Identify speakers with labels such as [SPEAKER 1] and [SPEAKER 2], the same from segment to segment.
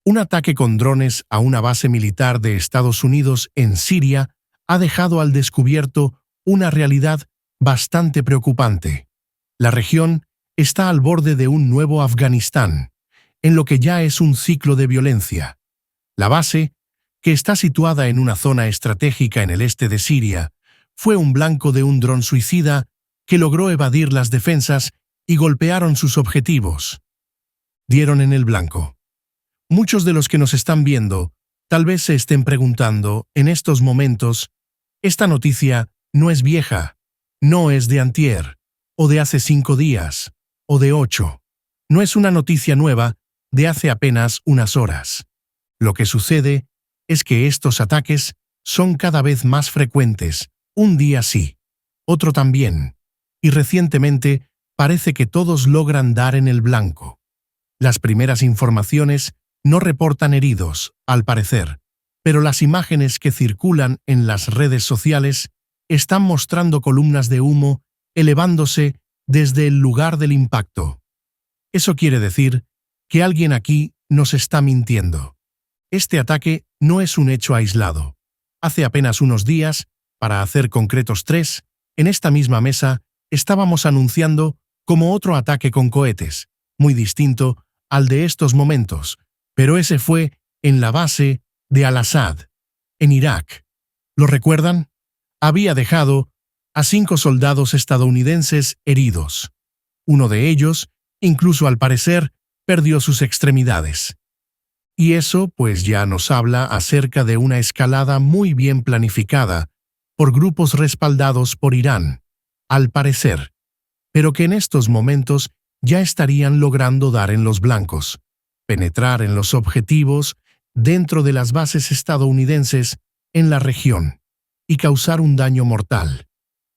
[SPEAKER 1] Un ataque con drones a una base militar de Estados Unidos en Siria ha dejado al descubierto una realidad bastante preocupante. La región está al borde de un nuevo Afganistán, en lo que ya es un ciclo de violencia. La base, que está situada en una zona estratégica en el este de Siria, fue un blanco de un dron suicida que logró evadir las defensas y golpearon sus objetivos. Dieron en el blanco. Muchos de los que nos están viendo tal vez se estén preguntando en estos momentos, esta noticia no es vieja, no es de antier, o de hace 5 días, o de 8. No es una noticia nueva de hace apenas unas horas. Lo que sucede es que estos ataques son cada vez más frecuentes, un día sí, otro también, y recientemente parece que todos logran dar en el blanco. Las primeras informaciones no reportan heridos, al parecer, pero las imágenes que circulan en las redes sociales están mostrando columnas de humo elevándose desde el lugar del impacto. Eso quiere decir que alguien aquí nos está mintiendo. Este ataque no es un hecho aislado. Hace apenas unos días, para hacer concretos 3, en esta misma mesa estábamos anunciando como otro ataque con cohetes, muy distinto al de estos momentos, pero ese fue en la base de Al-Assad, en Irak. ¿Lo recuerdan? Había dejado a 5 soldados estadounidenses heridos. Uno de ellos, incluso al parecer, perdió sus extremidades. Y eso pues ya nos habla acerca de una escalada muy bien planificada por grupos respaldados por Irán, al parecer, pero que en estos momentos ya estarían logrando dar en los blancos, penetrar en los objetivos dentro de las bases estadounidenses en la región y causar un daño mortal.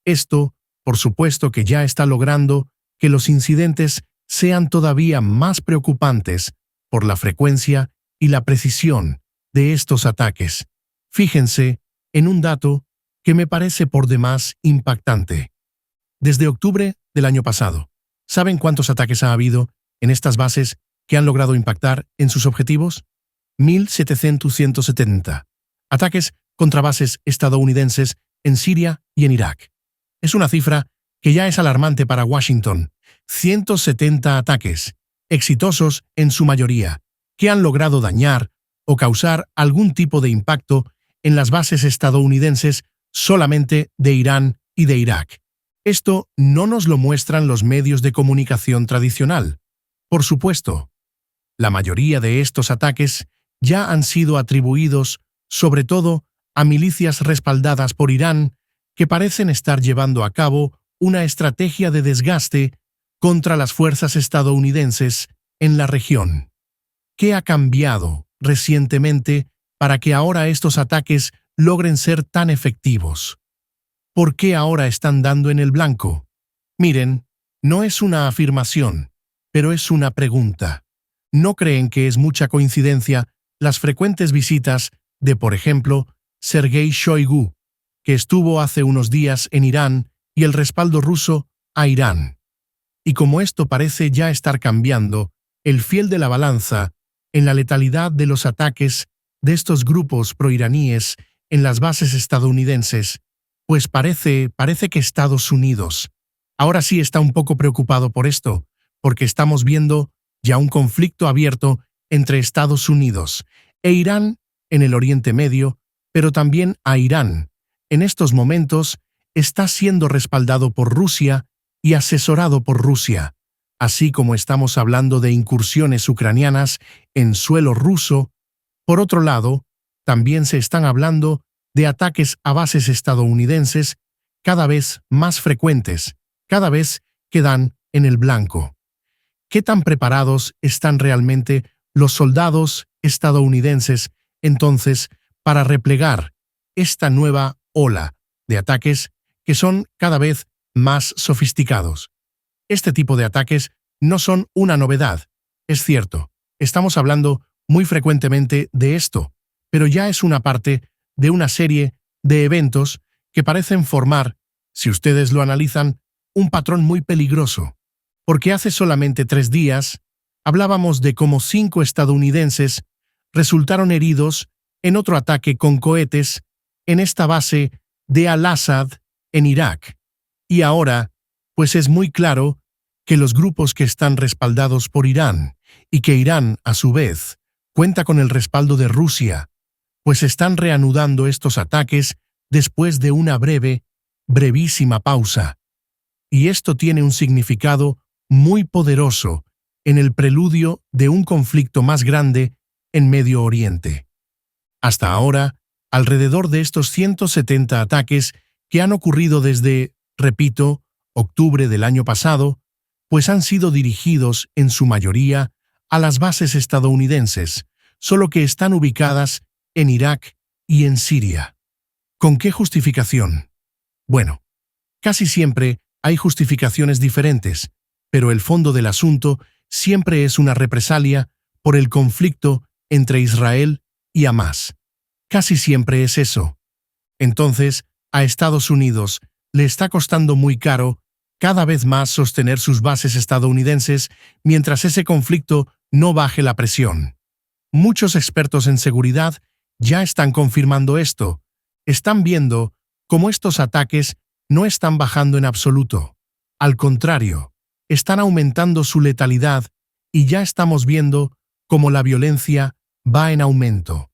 [SPEAKER 1] Esto, por supuesto que ya está logrando que los incidentes sean todavía más preocupantes por la frecuencia y la precisión de estos ataques. Fíjense en un dato que me parece por demás impactante. Desde octubre del año pasado, ¿saben cuántos ataques ha habido en estas bases que han logrado impactar en sus objetivos? 1.770. Ataques contra bases estadounidenses en Siria y en Irak. Es una cifra que ya es alarmante para Washington. 170 ataques, exitosos en su mayoría, que han logrado dañar o causar algún tipo de impacto en las bases estadounidenses solamente de Irán y de Irak. Esto no nos lo muestran los medios de comunicación tradicional. Por supuesto, la mayoría de estos ataques ya han sido atribuidos, sobre todo, a milicias respaldadas por Irán que parecen estar llevando a cabo una estrategia de desgaste contra las fuerzas estadounidenses en la región. ¿Qué ha cambiado recientemente para que ahora estos ataques logren ser tan efectivos? ¿Por qué ahora están dando en el blanco? Miren, no es una afirmación, pero es una pregunta. ¿No creen que es mucha coincidencia las frecuentes visitas de, por ejemplo, Sergei Shoigu, que estuvo hace unos días en Irán, y el respaldo ruso a Irán? Y como esto parece ya estar cambiando el fiel de la balanza en la letalidad de los ataques de estos grupos proiraníes en las bases estadounidenses, pues parece que Estados Unidos ahora sí está un poco preocupado por esto, porque estamos viendo ya un conflicto abierto entre Estados Unidos e Irán en el Oriente Medio, pero también a Irán. En estos momentos está siendo respaldado por Rusia y asesorado por Rusia, así como estamos hablando de incursiones ucranianas en suelo ruso. Por otro lado, también se están hablando de ataques a bases estadounidenses cada vez más frecuentes, cada vez que dan en el blanco. ¿Qué tan preparados están realmente los soldados estadounidenses entonces para replegar esta nueva ola de ataques que son cada vez más sofisticados? Este tipo de ataques no son una novedad, es cierto, estamos hablando muy frecuentemente de esto, pero ya es una parte de una serie de eventos que parecen formar, si ustedes lo analizan, un patrón muy peligroso. Porque hace solamente 3 días hablábamos de cómo 5 estadounidenses resultaron heridos en otro ataque con cohetes en esta base de Al-Assad en Irak. Y ahora, pues es muy claro que los grupos que están respaldados por Irán y que Irán, a su vez, cuenta con el respaldo de Rusia, pues están reanudando estos ataques después de una brevísima pausa. Y esto tiene un significado muy poderoso en el preludio de un conflicto más grande en Medio Oriente. Hasta ahora, alrededor de estos 170 ataques que han ocurrido desde, repito, octubre del año pasado, pues han sido dirigidos, en su mayoría, a las bases estadounidenses, solo que están ubicadas en Irak y en Siria. ¿Con qué justificación? Bueno, casi siempre hay justificaciones diferentes, pero el fondo del asunto siempre es una represalia por el conflicto entre Israel y Hamás. Casi siempre es eso. Entonces, a Estados Unidos le está costando muy caro cada vez más sostener sus bases estadounidenses mientras ese conflicto no baje la presión. Muchos expertos en seguridad ya están confirmando esto. Están viendo cómo estos ataques no están bajando en absoluto. Al contrario, están aumentando su letalidad y ya estamos viendo cómo la violencia va en aumento.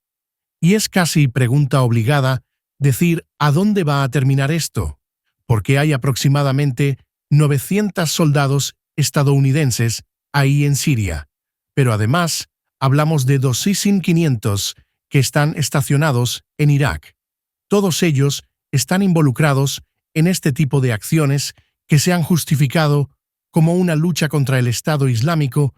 [SPEAKER 1] Y es casi pregunta obligada decir ¿a dónde va a terminar esto? Porque hay aproximadamente 900 soldados estadounidenses ahí en Siria, pero además hablamos de 2.500 que están estacionados en Irak. Todos ellos están involucrados en este tipo de acciones que se han justificado como una lucha contra el Estado Islámico,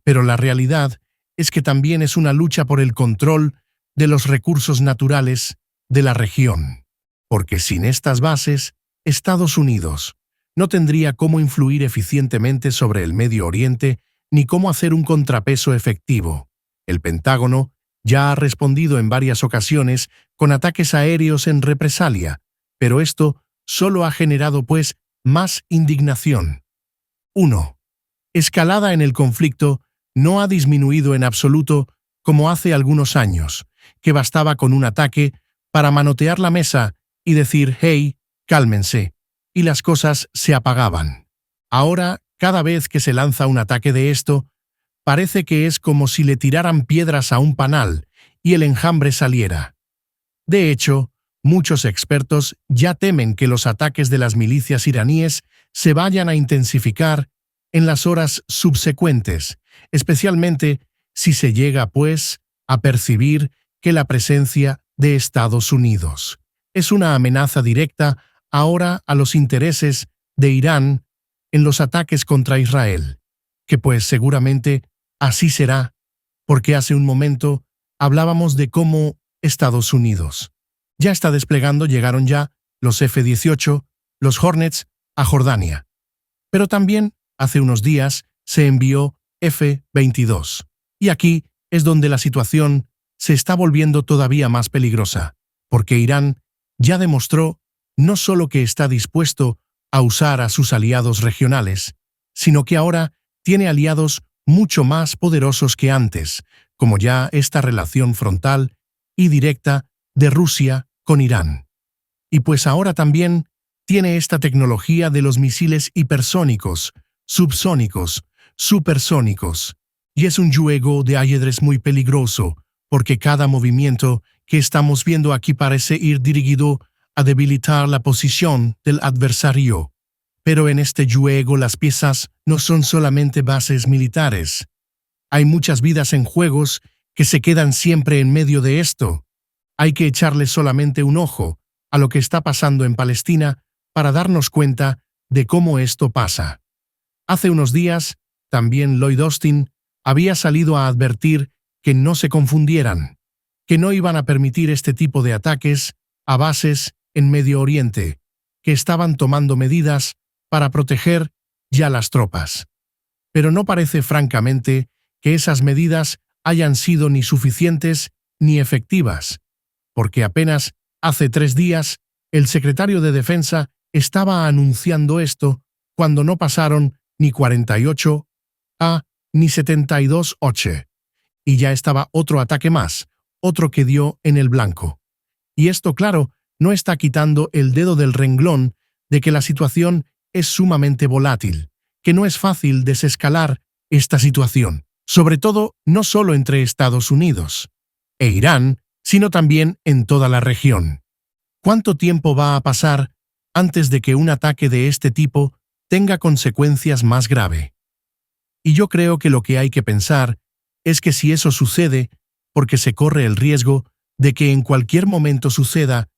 [SPEAKER 1] pero la realidad es que también es una lucha por el control de los recursos naturales de la región. Porque sin estas bases, Estados Unidos no tendría cómo influir eficientemente sobre el Medio Oriente ni cómo hacer un contrapeso efectivo. El Pentágono ya ha respondido en varias ocasiones con ataques aéreos en represalia, pero esto solo ha generado, pues, más indignación. 1. Escalada en el conflicto no ha disminuido en absoluto como hace algunos años, que bastaba con un ataque para manotear la mesa y decir «hey, cálmense», y las cosas se apagaban. Ahora, cada vez que se lanza un ataque de esto, parece que es como si le tiraran piedras a un panal y el enjambre saliera. De hecho, muchos expertos ya temen que los ataques de las milicias iraníes se vayan a intensificar en las horas subsecuentes, especialmente si se llega, pues, a percibir que la presencia de Estados Unidos es una amenaza directa ahora a los intereses de Irán en los ataques contra Israel, que pues seguramente así será, porque hace un momento hablábamos de cómo Estados Unidos ya está desplegando, llegaron ya los F-18, los Hornets, a Jordania. Pero también, hace unos días, se envió F-22. Y aquí es donde la situación se está volviendo todavía más peligrosa, porque Irán ya demostró no solo que está dispuesto a usar a sus aliados regionales, sino que ahora tiene aliados mucho más poderosos que antes, como ya esta relación frontal y directa de Rusia con Irán. Y pues ahora también tiene esta tecnología de los misiles hipersónicos, subsónicos, supersónicos. Y es un juego de ajedrez muy peligroso, porque cada movimiento que estamos viendo aquí parece ir dirigido a debilitar la posición del adversario. Pero en este juego las piezas no son solamente bases militares. Hay muchas vidas en juegos que se quedan siempre en medio de esto. Hay que echarle solamente un ojo a lo que está pasando en Palestina para darnos cuenta de cómo esto pasa. Hace unos días, también Lloyd Austin había salido a advertir que no se confundieran, que no iban a permitir este tipo de ataques a bases en Medio Oriente, que estaban tomando medidas para proteger ya las tropas. Pero no parece francamente que esas medidas hayan sido ni suficientes ni efectivas, porque apenas hace 3 días el secretario de Defensa estaba anunciando esto cuando no pasaron ni 48 ni 72 horas. y ya estaba otro ataque más, otro que dio en el blanco. Y esto, claro, no está quitando el dedo del renglón de que la situación es sumamente volátil, que no es fácil desescalar esta situación, sobre todo no solo entre Estados Unidos e Irán, sino también en toda la región. ¿Cuánto tiempo va a pasar antes de que un ataque de este tipo tenga consecuencias más graves? Y yo creo que lo que hay que pensar es que si eso sucede, porque se corre el riesgo de que en cualquier momento suceda,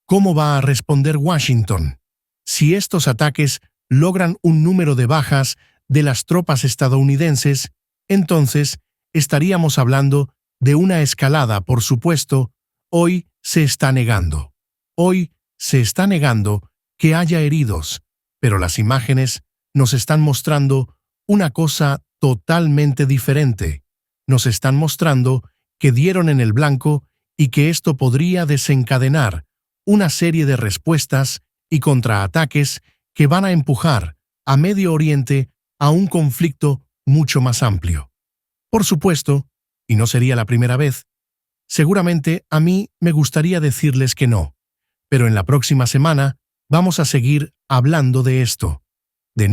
[SPEAKER 1] ¿cómo va a responder Washington? Si estos ataques logran un número de bajas de las tropas estadounidenses, entonces estaríamos hablando de una escalada, por supuesto. Hoy se está negando. Hoy se está negando que haya heridos, pero las imágenes nos están mostrando una cosa totalmente diferente. Nos están mostrando que dieron en el blanco y que esto podría desencadenar una serie de respuestas y contraataques que van a empujar a Medio Oriente a un conflicto mucho más amplio. Por supuesto, y no sería la primera vez, seguramente a mí me gustaría decirles que no, pero en la próxima semana vamos a seguir hablando de esto, de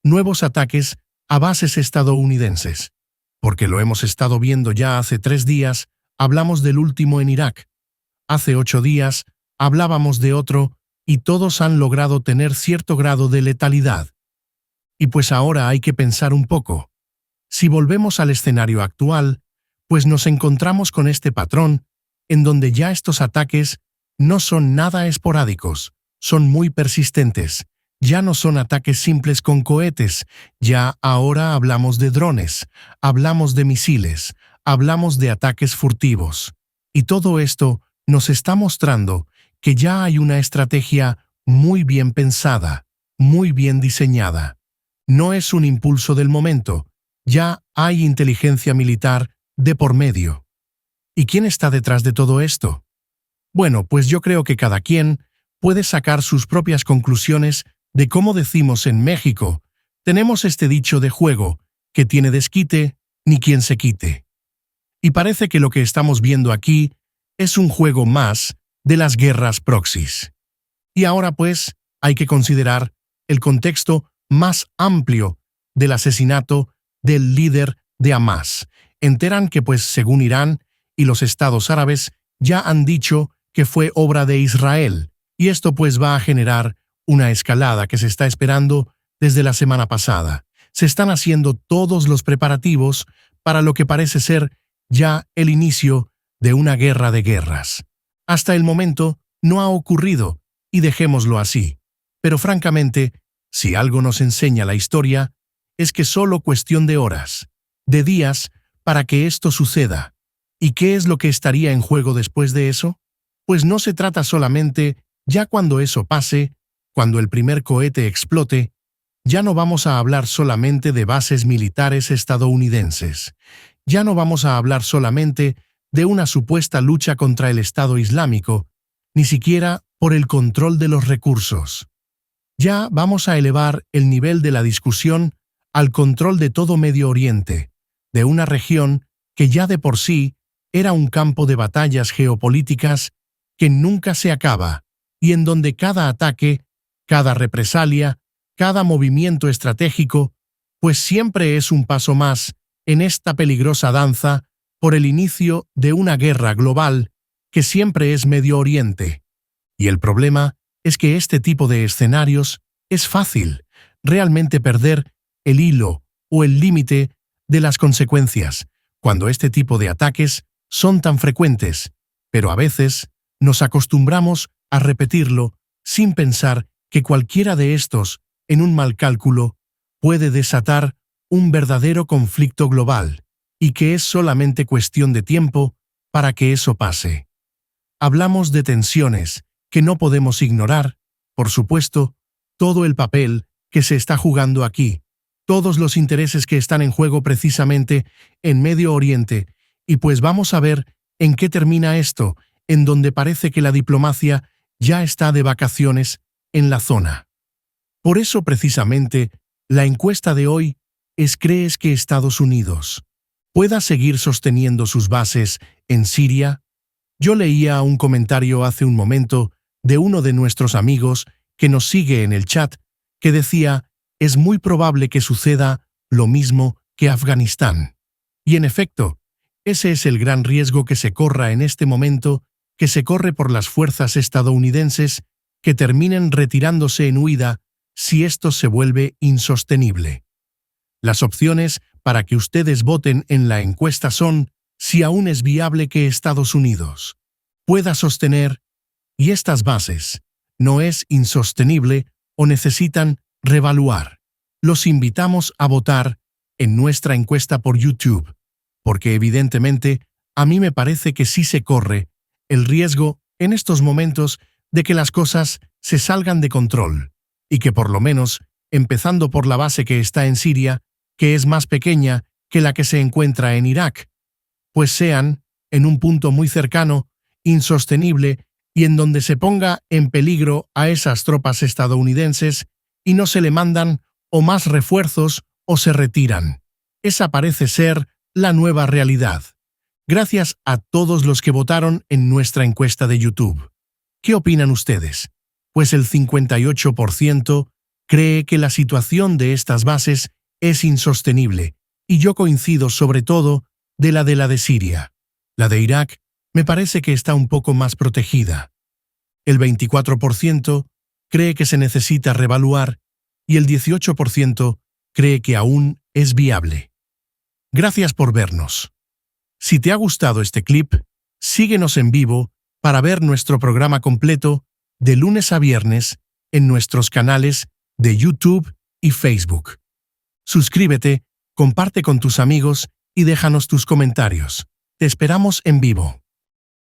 [SPEAKER 1] nuevos ataques a bases estadounidenses, porque lo hemos estado viendo ya hace 3 días, hablamos del último en Irak, hace 8 días hablábamos de otro y todos han logrado tener cierto grado de letalidad. Y pues ahora hay que pensar un poco. Si volvemos al escenario actual, pues nos encontramos con este patrón en donde ya estos ataques no son nada esporádicos, son muy persistentes. Ya no son ataques simples con cohetes, ya ahora hablamos de drones, hablamos de misiles, hablamos de ataques furtivos. Y todo esto nos está mostrando que ya hay una estrategia muy bien pensada, muy bien diseñada. No es un impulso del momento, ya hay inteligencia militar de por medio. ¿Y quién está detrás de todo esto? Bueno, pues yo creo que cada quien puede sacar sus propias conclusiones de cómo decimos en México, tenemos este dicho de juego, que tiene desquite, ni quien se quite. Y parece que lo que estamos viendo aquí es un juego más de las guerras proxies. Y ahora pues hay que considerar el contexto más amplio del asesinato del líder de Hamás. Enteran que pues según Irán y los estados árabes ya han dicho que fue obra de Israel, y esto pues va a generar una escalada que se está esperando desde la semana pasada. Se están haciendo todos los preparativos para lo que parece ser ya el inicio de una guerra de guerras. Hasta el momento no ha ocurrido, y dejémoslo así. Pero francamente, si algo nos enseña la historia, es que solo cuestión de horas, de días, para que esto suceda. ¿Y qué es lo que estaría en juego después de eso? Pues no se trata solamente, ya cuando eso pase, cuando el primer cohete explote, ya no vamos a hablar solamente de bases militares estadounidenses. Ya no vamos a hablar solamente de una supuesta lucha contra el Estado Islámico, ni siquiera por el control de los recursos. Ya vamos a elevar el nivel de la discusión al control de todo Medio Oriente, de una región que ya de por sí era un campo de batallas geopolíticas que nunca se acaba, y en donde cada ataque, cada represalia, cada movimiento estratégico, pues siempre es un paso más en esta peligrosa danza por el inicio de una guerra global que siempre es Medio Oriente. Y el problema es que este tipo de escenarios es fácil realmente perder el hilo o el límite de las consecuencias cuando este tipo de ataques son tan frecuentes, pero a veces nos acostumbramos a repetirlo sin pensar que cualquiera de estos, en un mal cálculo, puede desatar un verdadero conflicto global y que es solamente cuestión de tiempo para que eso pase. Hablamos de tensiones que no podemos ignorar, por supuesto, todo el papel que se está jugando aquí, todos los intereses que están en juego precisamente en Medio Oriente, y pues vamos a ver en qué termina esto, en donde parece que la diplomacia ya está de vacaciones en la zona. Por eso precisamente, la encuesta de hoy es: ¿crees que Estados Unidos pueda seguir sosteniendo sus bases en Siria? Yo leía un comentario hace un momento de uno de nuestros amigos que nos sigue en el chat, que decía, es muy probable que suceda lo mismo que Afganistán. Y en efecto, ese es el gran riesgo que se corra en este momento, que se corre por las fuerzas estadounidenses que terminen retirándose en huida si esto se vuelve insostenible. Las opciones para que ustedes voten en la encuesta son si aún es viable que Estados Unidos pueda sostener y estas bases no es insostenible o necesitan revaluar. Los invitamos a votar en nuestra encuesta por YouTube, porque evidentemente a mí me parece que sí se corre el riesgo en estos momentos de que las cosas se salgan de control y que por lo menos, empezando por la base que está en Siria, que es más pequeña que la que se encuentra en Irak, pues sean, en un punto muy cercano, insostenible y en donde se ponga en peligro a esas tropas estadounidenses y no se le mandan o más refuerzos o se retiran. Esa parece ser la nueva realidad. Gracias a todos los que votaron en nuestra encuesta de YouTube. ¿Qué opinan ustedes? Pues el 58% cree que la situación de estas bases es insostenible, y yo coincido sobre todo de la de Siria. La de Irak me parece que está un poco más protegida. El 24% cree que se necesita revaluar y el 18% cree que aún es viable. Gracias por vernos. Si te ha gustado este clip, síguenos en vivo para ver nuestro programa completo de lunes a viernes en nuestros canales de YouTube y Facebook. Suscríbete, comparte con tus amigos y déjanos tus comentarios. Te esperamos en vivo.